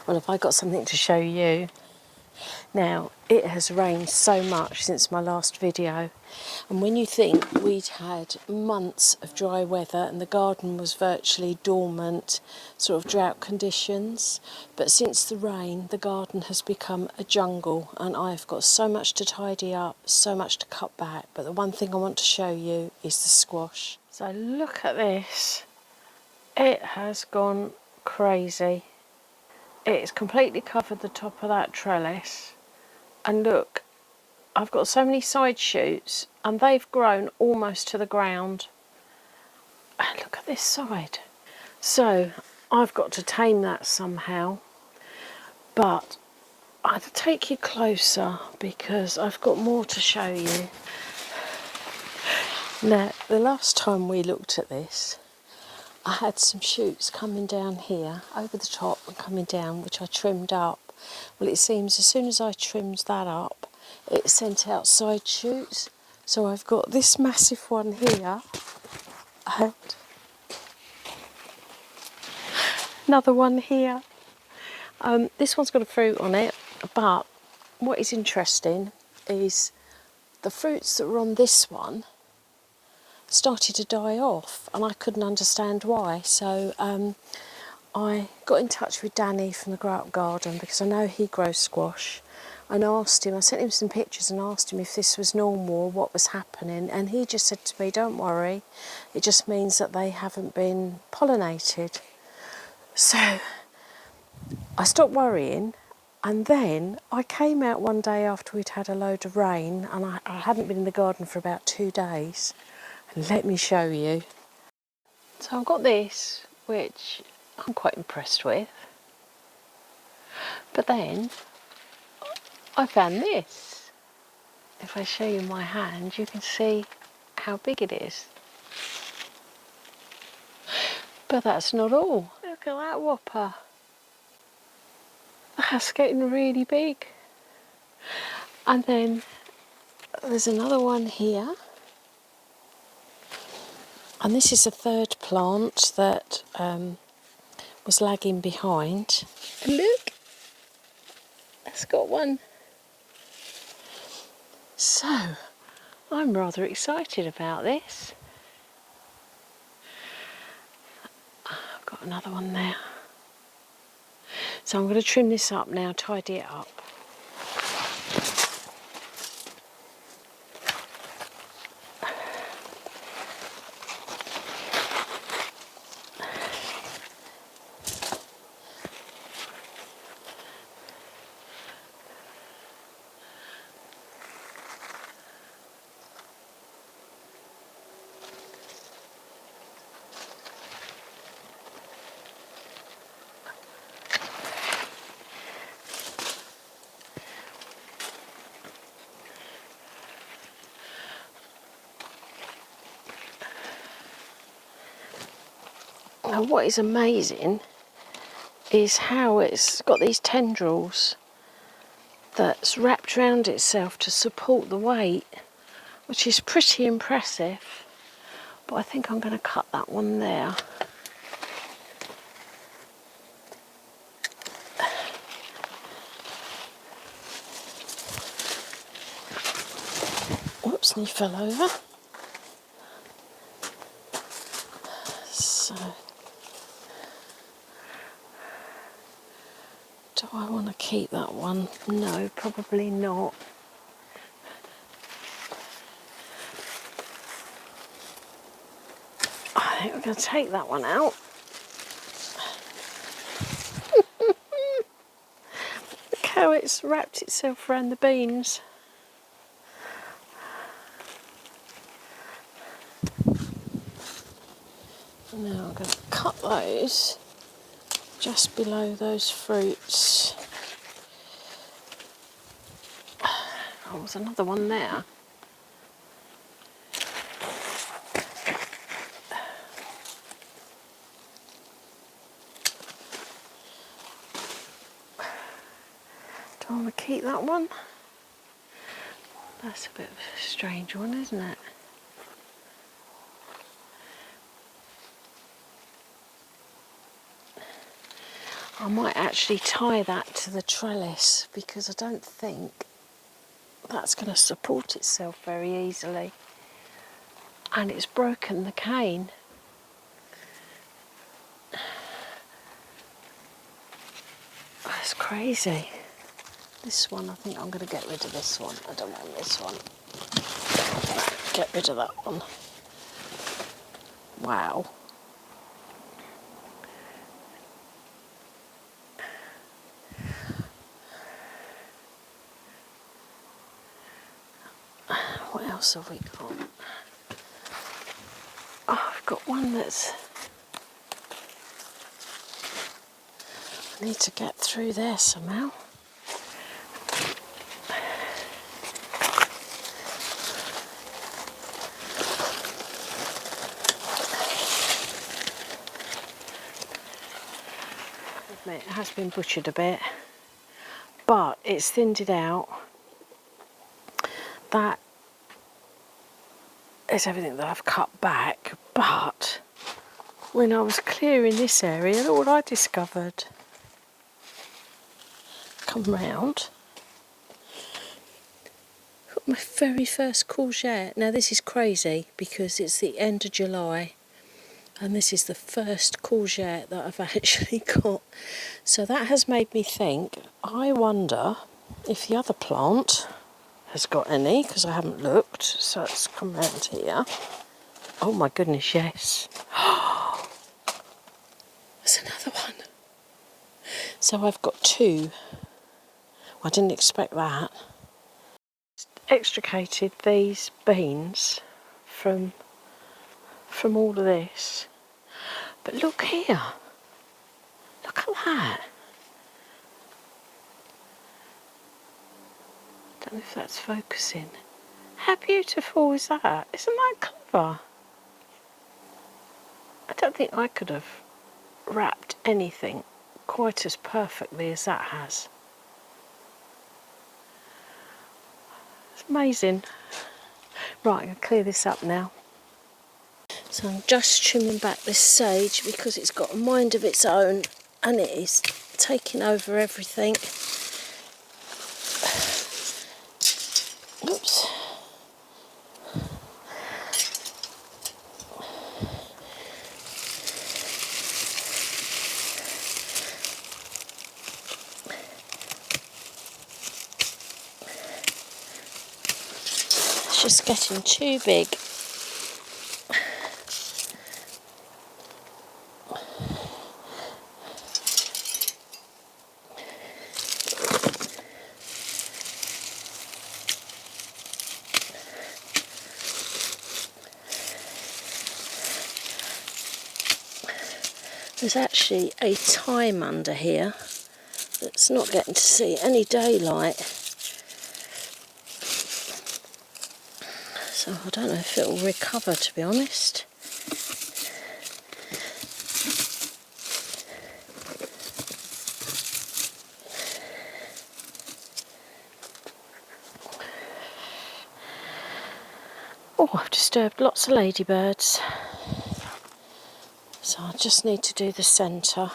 Well, have I got something to show you? Now, it has rained so much since my last video, and when you think we'd had months of dry weather and the garden was virtually dormant, sort of drought conditions, but since the rain the garden has become a jungle and I've got so much to tidy up, so much to cut back. But the one thing I want to show you is the squash. So look at this, it has gone crazy. It's completely covered the top of that trellis. And look, I've got so many side shoots and they've grown almost to the ground. And look at this side. So I've got to tame that somehow. But I'll take you closer because I've got more to show you. Now, the last time we looked at this, I had some shoots coming down here, over the top and coming down, which I trimmed up. Well, it seems as soon as I trimmed that up, it sent out side shoots. So I've got this massive one here, and another one here. This one's got a fruit on it, but what is interesting is the fruits that were on this one started to die off, and I couldn't understand why. So I got in touch with Danny from the Grow Up Garden because I know he grows squash, and asked him, I sent him some pictures and asked him if this was normal or what was happening, and he just said to me, don't worry, it just means that they haven't been pollinated. So I stopped worrying, and then I came out one day after we'd had a load of rain, and I hadn't been in the garden for about 2 days, and let me show you. So I've got this, which I'm quite impressed with. But then I found this. If I show you my hand, you can see how big it is. But that's not all. Look at that whopper. That's getting really big. And then there's another one here. And this is a third plant that was lagging behind. And look, that's got one. So, I'm rather excited about this. I've got another one there. So I'm going to trim this up now, tidy it up. Now what is amazing is how it's got these tendrils that's wrapped around itself to support the weight, which is pretty impressive. But I think I'm going to cut that one there. Whoops, and he fell over. So, do I want to keep that one? No, probably not. I think we're going to take that one out. Look how it's wrapped itself around the beans. Now I'm going to cut those just below those fruits. Oh, there's another one there. Do I want to keep that one? That's a bit of a strange one, isn't it? I might actually tie that to the trellis because I don't think that's going to support itself very easily. And it's broken the cane. That's crazy. This one, I think I'm going to get rid of this one. I don't want this one. Get rid of that one. Wow. What else have we got? Oh, I've got one that's... I need to get through there somehow. It has been butchered a bit, but it's thinned it out. That is everything that I've cut back, but when I was clearing this area, look what I discovered. Come round. Got my very first courgette. Now this is crazy because it's the end of July and this is the first courgette that I've actually got. So that has made me think, I wonder if the other plant has got any, because I haven't looked. So let's come round here. Oh my goodness, yes. There's another one. So I've got two. I didn't expect that. Extricated these beans from all of this. But look here. Look at that. I don't know if that's focusing. How beautiful is that? Isn't that clever? I don't think I could have wrapped anything quite as perfectly as that has. It's amazing. Right, I'm going to clear this up now. So I'm just trimming back this sage because it's got a mind of its own and it is taking over everything. Oops. It's just getting too big. There's actually a thyme under here that's not getting to see any daylight. So I don't know if it will recover, to be honest. Oh, I've disturbed lots of ladybirds. So I just need to do the centre.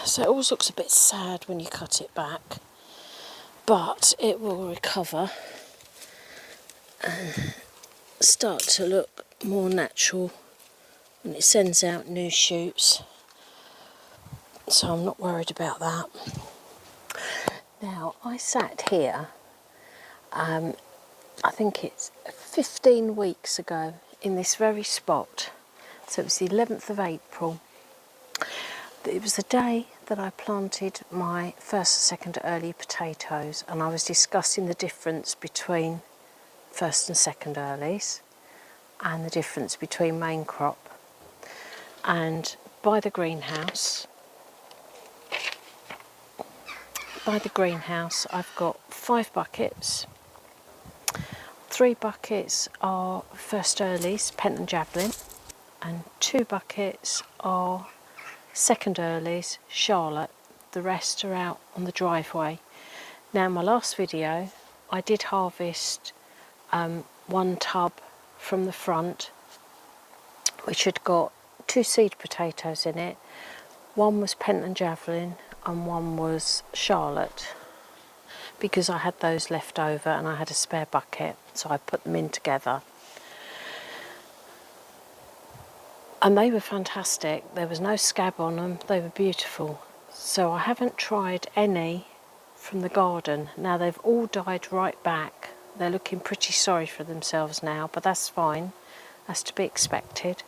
So it always looks a bit sad when you cut it back, but it will recover. start to look more natural and it sends out new shoots, so I'm not worried about that. Now I sat here, I think it's 15 weeks ago, in this very spot. So it was the 11th of April. It was the day that I planted my first and second early potatoes, and I was discussing the difference between first and second earlies and the difference between main crop. And by the greenhouse I've got 5 buckets. 3 buckets are first earlies, Penton Javelin, and 2 buckets are second earlies, Charlotte. The rest are out on the driveway. Now, in my last video I did harvest 1 tub from the front, which had got 2 seed potatoes in it. 1 was Penton Javelin and 1 was Charlotte, because I had those left over and I had a spare bucket, so I put them in together. And they were fantastic. There was no scab on them, they were beautiful. So I haven't tried any from the garden. Now they've all died right back. They're looking pretty sorry for themselves now, but that's fine, that's to be expected.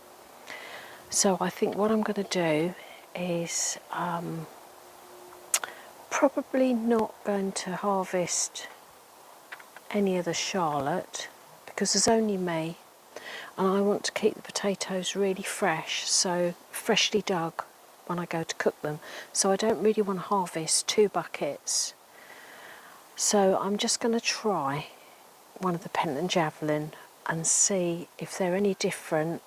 So I think what I'm going to do is probably not going to harvest any of the Charlotte, because there's only me, and I want to keep the potatoes really fresh, so freshly dug when I go to cook them. So I don't really want to harvest 2 buckets. So I'm just going to try one of the Penton Javelin and see if they're any different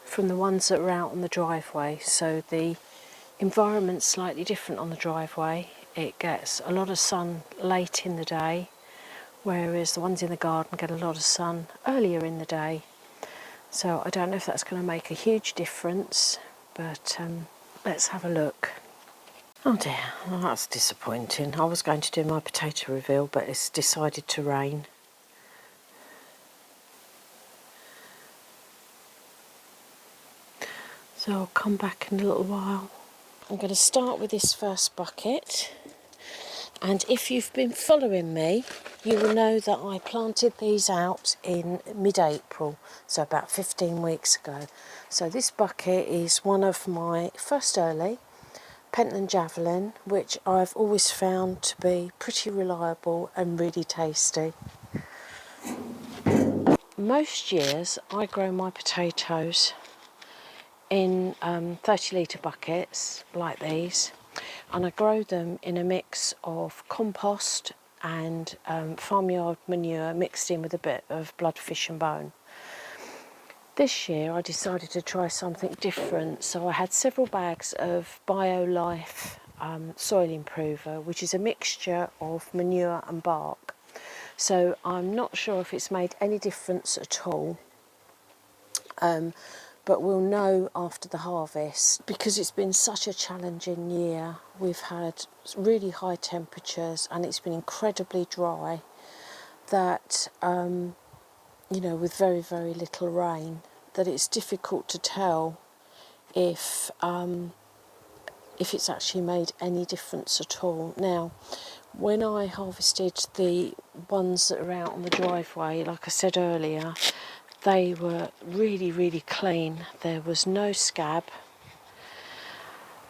from the ones that are out on the driveway. So the environment's slightly different on the driveway. It gets a lot of sun late in the day, whereas the ones in the garden get a lot of sun earlier in the day. So I don't know if that's going to make a huge difference, but let's have a look. Oh dear, well, that's disappointing. I was going to do my potato reveal, but it's decided to rain. So I'll come back in a little while. I'm going to start with this first bucket, and if you've been following me, you will know that I planted these out in mid-April, so about 15 weeks ago. So this bucket is one of my first early Penton Javelin, which I've always found to be pretty reliable and really tasty. Most years I grow my potatoes in 30 litre buckets like these, and I grow them in a mix of compost and farmyard manure mixed in with a bit of blood, fish and bone. This year I decided to try something different, so I had several bags of BioLife soil improver, which is a mixture of manure and bark. So I'm not sure if it's made any difference at all, but we'll know after the harvest, because it's been such a challenging year. We've had really high temperatures and it's been incredibly dry, that you know, with very, very little rain, that it's difficult to tell if it's actually made any difference at all. Now, when I harvested the ones that are out on the driveway, like I said earlier, they were really, really clean. There was no scab.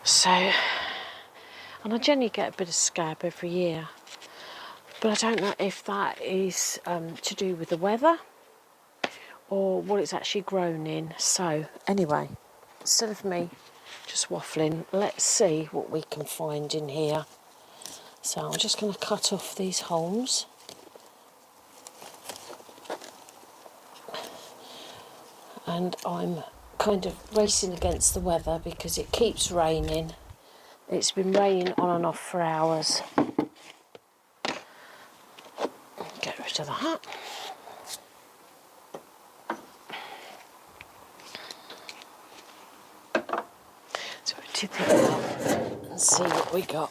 So, and I generally get a bit of scab every year, but I don't know if that is to do with the weather or what it's actually grown in. So anyway, instead of me just waffling, let's see what we can find in here. So I'm just going to cut off these holes. And I'm kind of racing against the weather because it keeps raining. It's been raining on and off for hours. Get rid of that. So we'll tip it out and see what we got.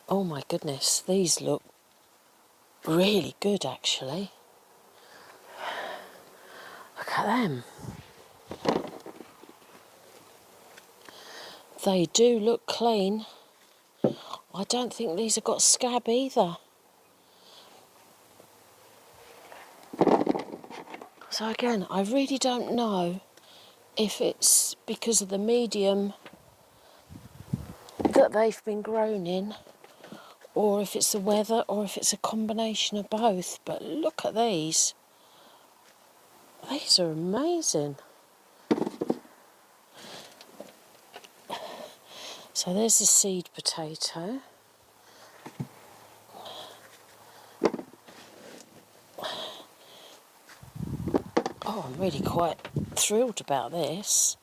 Oh my goodness, these look really good actually. Look at them. They do look clean. I don't think these have got scab either. So again, I really don't know if it's because of the medium that they've been grown in, or if it's the weather, or if it's a combination of both. But look at these. These are amazing. So there's the seed potato. Oh, I'm really quite thrilled about this.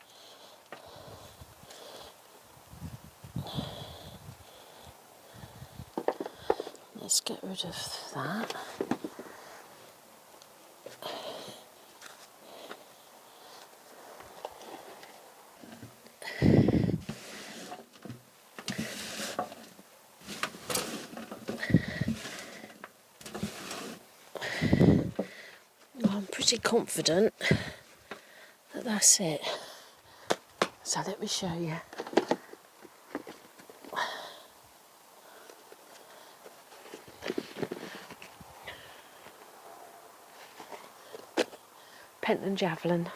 Let's get rid of that. I'm pretty confident that that's it. So let me show you. Pentland javelin.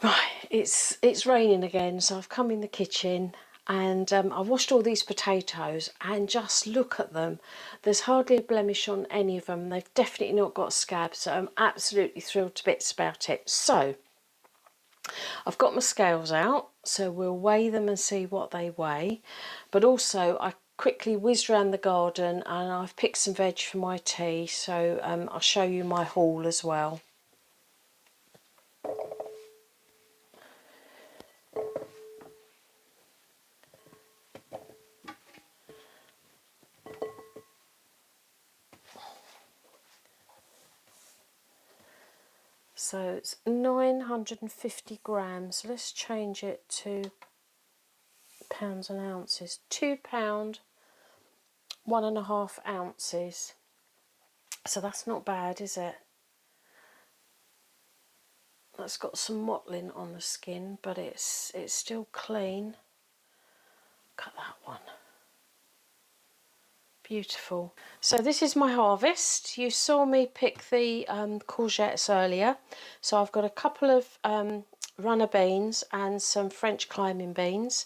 Right, it's raining again, so I've come in the kitchen and I washed all these potatoes, and just look at them. There's hardly a blemish on any of them. They've definitely not got scabs, so I'm absolutely thrilled to bits about it. So I've got my scales out, so we'll weigh them and see what they weigh. But also I quickly whizzed around the garden and I've picked some veg for my tea, so I'll show you my haul as well. So it's 950 grams. So let's change it to pounds and ounces. £2, 1.5 ounces. So that's not bad, is it? That's got some mottling on the skin, but it's still clean. Look at that one. Beautiful. So this is my harvest. You saw me pick the courgettes earlier. So I've got a couple of runner beans and some French climbing beans.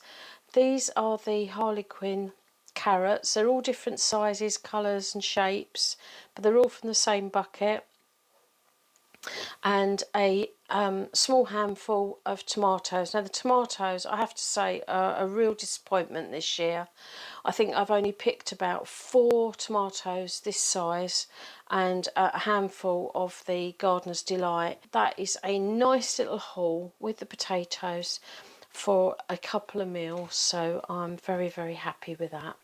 These are the Harlequin carrots. They're all different sizes, colours and shapes, but they're all from the same bucket. And a small handful of tomatoes. Now the tomatoes, I have to say, are a real disappointment this year. I think I've only picked about 4 tomatoes this size and a handful of the Gardener's Delight. That is a nice little haul with the potatoes for a couple of meals, so I'm very, very happy with that.